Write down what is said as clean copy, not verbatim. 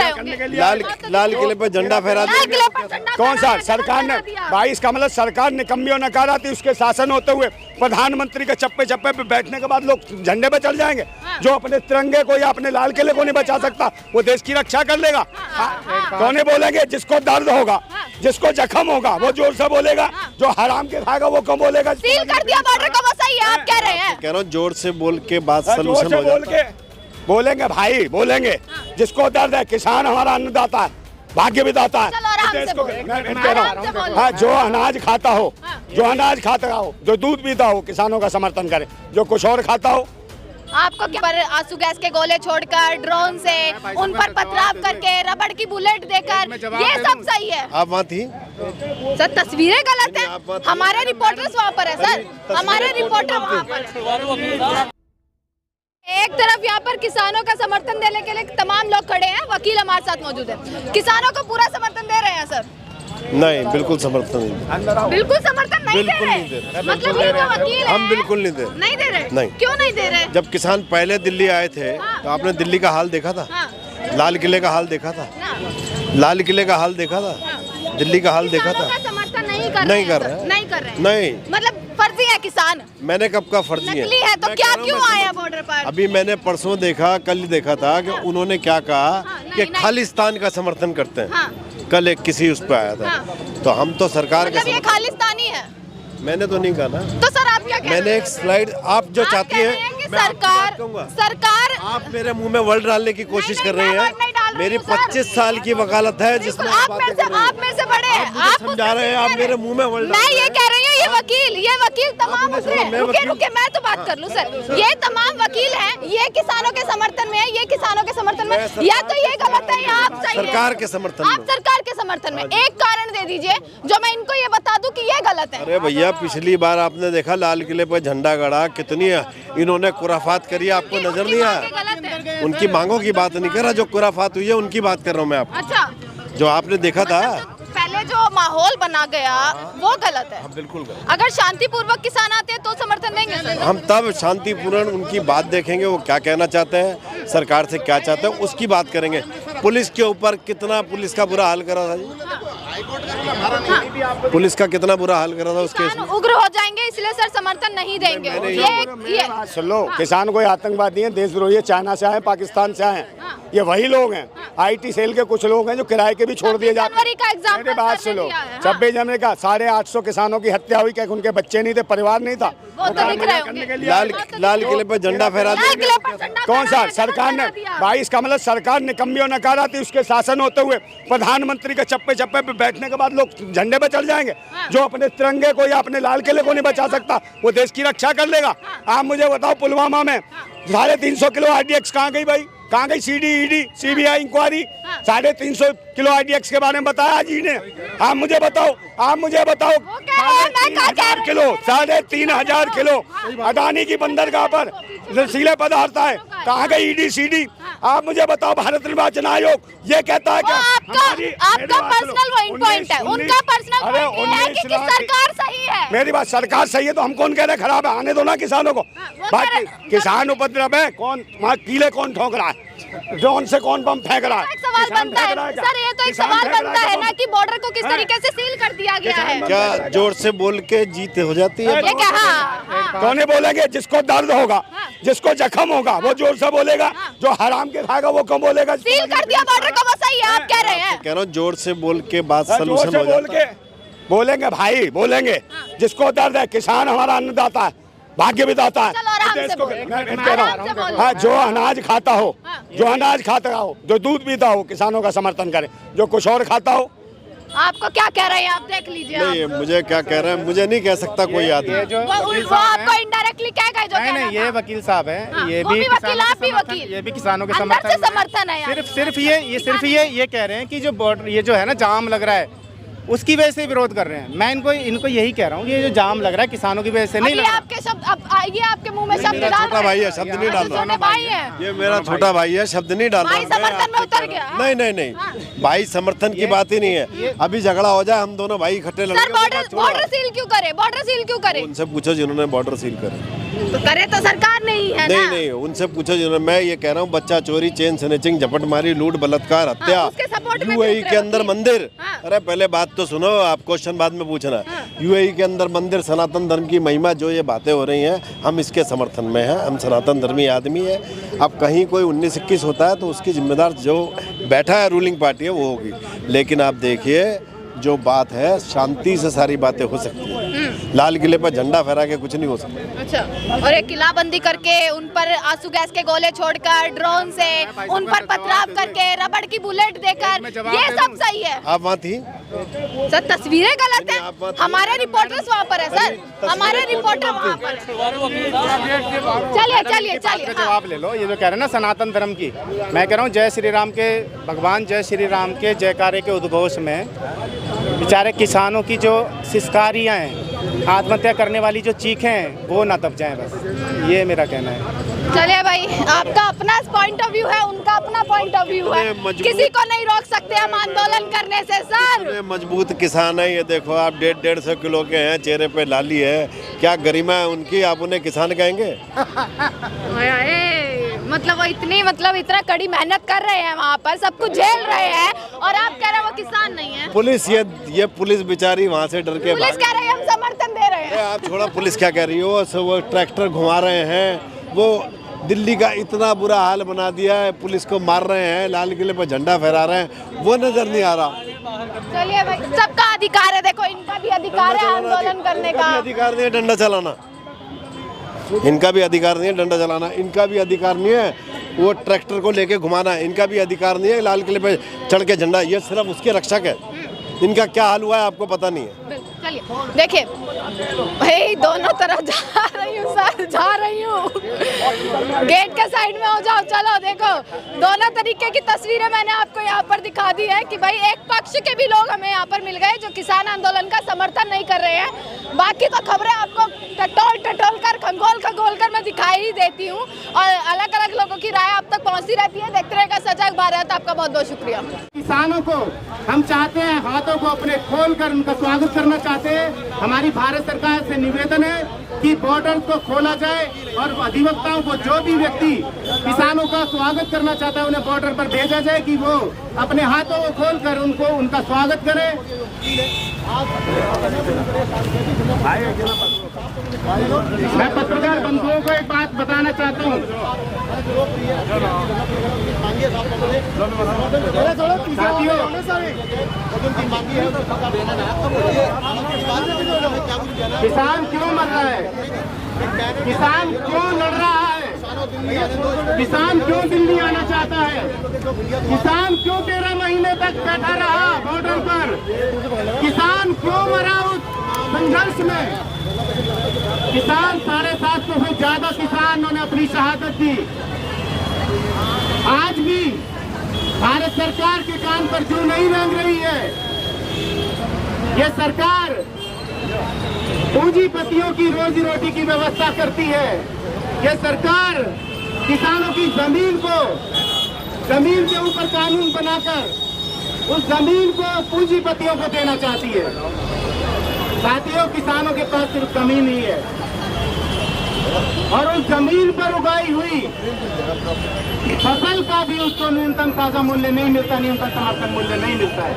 रहे होंगे। लाल किले पे झंडा फहरा कौन सा सरकार ने भाई, इसका मतलब सरकार निकम्मी और नकारा थी। उसके शासन होते हुए प्रधानमंत्री के चप्पे चप्पे पे बैठने के बाद लोग झंडे पे चढ़ जाएंगे। जो अपने तिरंगे को या अपने लाल किले को नहीं बचा सकता वो देश की रक्षा कर लेगा। कौन बोलेंगे? जिसको दर्द होगा, जिसको जख्म होगा वो जोर से बोलेगा, जो हराम के खाएगा वो कम बोलेगा। सील कर दिया बॉर्डर को, वो सही है आप कह रहे हैं। कह रहा हूँ जोर से बोल के बात सलूशन हो बोल जाता है। के बोलेंगे भाई, बोलेंगे। जिसको दर्द है, किसान हमारा अन्नदाता है, भाग्य विधाता है। देश को मैं कह रहा हूँ, हाँ, जो अनाज खाता हो, जो अनाज खाता हो, जो दूध पीता हो, किसानों का समर्थन करे। जो कुछ और खाता हो, आपको क्या पर आंसू गैस के गोले छोड़कर, ड्रोन से उन पर पथराव करके, रबड़ की बुलेट देकर, ये सब सही है? आप वहाँ थी सर, तस्वीरें गलत है। हमारे रिपोर्टर्स वहाँ पर है सर, हमारे रिपोर्टर वहाँ पर है। एक तरफ यहाँ पर किसानों का समर्थन देने के लिए तमाम लोग खड़े हैं, वकील हमारे साथ मौजूद है। किसानों को पूरा समर्थन दे रहे हैं सर? नहीं, बिल्कुल समर्थन नहीं। बिल्कुल समर्थन नहीं दे रहे? मतलब ये जो वकील है, हम बिल्कुल नहीं दे रहे। नहीं। क्यों नहीं दे रहे? जब किसान पहले दिल्ली आए थे तो आपने दिल्ली का हाल देखा था, लाल किले का हाल देखा था, लाल किले का हाल देखा था, दिल्ली का हाल देखा था। समर्थन नहीं कर रहे। नहीं, मतलब फर्जी है किसान। मैंने कब का फर्जी नकली है तो क्या क्यों आया बॉर्डर पर? अभी मैंने परसों देखा, कल देखा था कि उन्होंने क्या कहा कि खालिस्तान का समर्थन करते हैं। कल एक किसी उस पे आया था। तो हम तो सरकार के ये खालिस्तानी है। मैंने तो नहीं कहा ना। तो सर आप क्या कह रहे हैं? मैंने एक स्लाइड, आप जो चाहती हैं सरकार आप मेरे मुंह में वर्ड डालने की कोशिश कर रही हैं। मेरी 25 साल की वकालत है जिसमें आप में से बड़े हैं, आप समझा रहे हैं। आप मेरे मुंह में वर्ड। मैं ये कह रही हूँ, ये वकील तमाम रुके मैं तो बात कर लूँ सर। ये तमाम वकील हैं, ये किसानों के समर्थन में है, ये किसानों के समर्थन में, या तो ये गलत है या आप सही है। सरकार के समर्थन में, आप सरकार के समर्थन में एक कारण दे दीजिए जो मैं इनको ये बता दूं कि ये गलत है। अरे भैया, पिछली बार आपने देखा लाल किले पर झंडा गड़ा, कितनी इन्होंने कुराफात करी, आपको नजर नहीं आया? उनकी मांगों की बात नहीं कर रहा, जो कुराफात हुई है उनकी बात कर रहा हूँ मैं आपको। अच्छा, जो आपने देखा था पहले जो माहौल बना गया वो गलत है। बिल्कुल गलत। अगर शांतिपूर्वक किसान आते हैं तो समर्थन देंगे? हम तब शांतिपूर्ण उनकी बात देखेंगे, वो क्या कहना चाहते हैं, सरकार से क्या चाहते हैं, उसकी बात करेंगे। पुलिस के ऊपर कितना पुलिस का बुरा हाल करा था जी, पुलिस का कितना बुरा हाल करा था उसके। उग्र हो जाएंगे इसलिए सर समर्थन नहीं देंगे। ये सुन लो, किसान कोई आतंकवादी है, देशद्रोही है, चाइना से आए, पाकिस्तान से आए, ये वही लोग हैं। IT सेल के कुछ लोग हैं जो किराए के भी छोड़ दिए जाते हैं। मेरी बात सुनो, 26 जनवरी का 850 किसानों की हत्या हुई, क्या उनके बच्चे नहीं थे, परिवार नहीं था? लाल किले पे झंडा फहरा कौन सा सरकार ने भाई, इसका मतलब सरकार निकम्मी और नकारा थी। उसके शासन होते हुए प्रधानमंत्री के चप्पे चप्पे पे बैठने के बाद लोग झंडे पे चढ़ जाएंगे। जो अपने तिरंगे को या अपने लाल किले को नहीं बचा सकता वो देश की रक्षा कर लेगा। आप मुझे बताओ, पुलवामा में 350 किलो RDX कहाँ गई भाई? कहाँ गई CD, ED, CBI inquiry? 350 kilo RDX के बारे में बताया जी ने। आप मुझे बताओ 3,500 किलो अडानी की बंदरगाह पर नशीले पदार्थ आए, कहाँ गई ED, CD? आप मुझे बताओ, भारत निर्वाचन आयोग ये कहता है क्या? आपका पर्सनल पॉइंट है, उनका पर्सनल पॉइंट है कि सरकार सही है। मेरी बात, सरकार सही है तो हम कौन कह रहे हैं खराब है? आने दो ना किसानों को। बाकी किसान उपद्रव है, कौन वहाँ कीले कौन ठोक रहा है, ड्रोन से कौन बम फेंक रहा है? एक सवाल बनता है सर, ये तो एक सवाल बनता है ना कि बॉर्डर को किस तरीके से सील कर दिया गया है। क्या जोर से बोल के जीत हो जाती है? ये क्या? कौन बोलेंगे? जिसको दर्द होगा, जिसको जख्म होगा वो जोर से बोलेगा, जो हराम के खाएगा वो कम बोलेगा। सील कर दिया बॉर्डर को, वो सही है आप कह रहे हैं? कह रहा हूँ जोर से बोल के बात सलूशन हो जाता है। बोलेंगे भाई, बोलेंगे। जिसको दर्द है, किसान हमारा अन्नदाता है, भाग्य विधाता है। देश को मैं कह रहा हूँ, हाँ, जो अनाज खाता हो, जो अनाज खाता हो, जो दूध पीता हो, किसानों का समर्थन करे। जो कुछ और खाता हो, आपको क्या कह रहे हैं आप देख लीजिए। नहीं, मुझे क्या कह रहे हैं मुझे नहीं कह सकता कोई आदमी। वो आपको इनडायरेक्टली क्या कहे? जो नहीं, ये वकील साहब हैं, ये भी वकील, आप भी वकील, ये भी किसानों के समर्थन है। सिर्फ ये कह रहे हैं कि जो बॉर्डर, ये जो है ना जाम लग रहा है, उसकी वजह से विरोध कर रहे हैं। मैं इनको यही कह रहा हूँ, ये जो जाम लग रहा है किसानों की वजह से नहीं लग रहा। आपके शब्द ये आपके मुंह में शब्द मेरा डाल छोटा भाई है, शब्द नहीं डाल रहा। भाई है, ये मेरा छोटा भाई है, शब्द नहीं डाल भाई रहा। समर्थन में उतर गया। नहीं भाई समर्थन की बात ही नहीं है। अभी झगड़ा हो जाए हम दोनों भाई इकट्ठे सर लड़ेंगे। बॉर्डर सील क्यों करे? बॉर्डर सील क्यों करे? उनसे पूछो जिन्होंने बॉर्डर सील करे। तो करे तो सरकार नहीं है ना। नहीं उनसे पूछो जिन्होंने। मैं ये कह रहा हूँ बच्चा चोरी, चेन स्नैचिंग, झपटमारी, लूट, बलात्कार, हत्या, उसके सपोर्ट में यूएई के अंदर मंदिर। हाँ। अरे पहले बात तो सुनो, आप क्वेश्चन बाद में पूछना। यूएई के अंदर मंदिर, सनातन धर्म की महिमा, जो ये बातें हो रही हैं, हम इसके समर्थन में हैं। हम सनातन धर्मी आदमी है। अब कहीं कोई 19-21 होता है तो उसकी जिम्मेदार जो बैठा है रूलिंग पार्टी है वो होगी। लेकिन आप देखिए जो बात है, शांति से सारी बातें हो सकती है। लाल किले पर झंडा फहरा के कुछ नहीं हो सकता। अच्छा, और एक किलाबंदी करके उन पर आंसू गैस के गोले छोड़कर, ड्रोन से उन पर पथराव करके, रबड़ की बुलेट देकर, ये सब सही है। आप वहाँ थी सर, तस्वीरें गलत है। हमारे रिपोर्टर्स वहाँ पर है सर, हमारे रिपोर्टर वहाँ पर है। चलिए जवाब ले लो। ये जो कह रहे हैं ना सनातन धर्म की, मैं कह रहा हूँ जय श्री राम के, भगवान जय श्री राम के जयकारे के उद्घोष में बेचारे किसानों की जो सिसकारियाँ हैं, आत्महत्या करने वाली जो चीखें हैं, वो ना दब जाएं। बस ये मेरा कहना है। चलिए भाई, आपका अपना पॉइंट ऑफ व्यू है, उनका अपना पॉइंट ऑफ व्यू है। किसी को नहीं रोक सकते हम आंदोलन करने से सर। मजबूत किसान है। ये देखो आप 150 किलो के हैं, चेहरे पे लाली है, क्या गरिमा है उनकी, आप उन्हें किसान कहेंगे? मतलब वो इतना कड़ी मेहनत कर रहे हैं, वहाँ पर सब कुछ झेल रहे हैं, और आप कह रहे हैं वो किसान नहीं है। पुलिस ये पुलिस बेचारी वहाँ से डर के पुलिस कह रही है हम समर्थन दे रहे हैं। आप थोड़ा पुलिस क्या कह रही हो? वो ट्रैक्टर घुमा रहे हैं, वो दिल्ली का इतना बुरा हाल बना दिया है, पुलिस को मार रहे हैं, लाल किले पर झंडा फहरा रहे हैं, वो नजर नहीं आ रहा। चलिए भाई, सबका अधिकार है, देखो इनका भी अधिकार है आंदोलन करने का। अधिकार नहीं है डंडा चलाना, इनका भी अधिकार नहीं है डंडा चलाना, इनका भी अधिकार नहीं है वो ट्रैक्टर को लेके घुमाना, इनका भी अधिकार नहीं है लाल किले पे चढ़ के झंडा। ये सिर्फ उसके रक्षक है। इनका क्या हाल हुआ है आपको पता नहीं है। चलिए देखिए भाई, दोनों तरफ जा रही हूँ सर, जा रही हूँ। गेट के साइड में हो जाओ। चलो देखो, दोनों तरीके की तस्वीरें मैंने आपको यहाँ पर दिखा दी है कि भाई एक पक्ष के भी लोग हमें यहाँ पर मिल गए जो किसान आंदोलन का समर्थन नहीं कर रहे हैं। बाकी तो खबरें आपको टटोल कर, खंगोल कर मैं दिखाई ही देती हूँ, और अलग अलग लोगों की राय आप तक पहुँचती रहती है। देखते रहेगा सजग भारत। आपका बहुत बहुत शुक्रिया। किसानों को हम चाहते हैं, हाथों को अपने खोलकर उनका स्वागत करना चाहते हैं। हमारी भारत सरकार से निवेदन है कि बॉर्डर को खोला जाए और अधिवक्ताओं को, जो भी व्यक्ति किसानों का स्वागत करना चाहता है, उन्हें बॉर्डर पर भेजा जाए कि वो अपने हाथों को खोलकर उनका स्वागत करें। मैं पत्रकार बंधुओं को एक बात बताना चाहता हूँ। किसान क्यों मर रहा है? किसान क्यों लड़ रहा है? किसान क्यों दिल्ली आना चाहता है? किसान क्यों 13 महीने तक बैठा रहा बॉर्डर पर? किसान क्यों मरा उस संघर्ष में? किसान 750 से ज्यादा किसानों ने अपनी शहादत दी। आज भी भारत सरकार के कान पर जूं नहीं रेंग रही है। ये सरकार पूंजीपतियों की रोजी रोटी की व्यवस्था करती है। ये सरकार किसानों की जमीन के ऊपर कानून बनाकर उस जमीन को पूंजीपतियों को देना चाहती है। साथियों, किसानों के पास सिर्फ जमीन ही है, और उस जमीन पर उगाई हुई फसल का भी उसको न्यूनतम ताजा मूल्य नहीं मिलता, न्यूनतम समर्थन मूल्य नहीं मिलता है।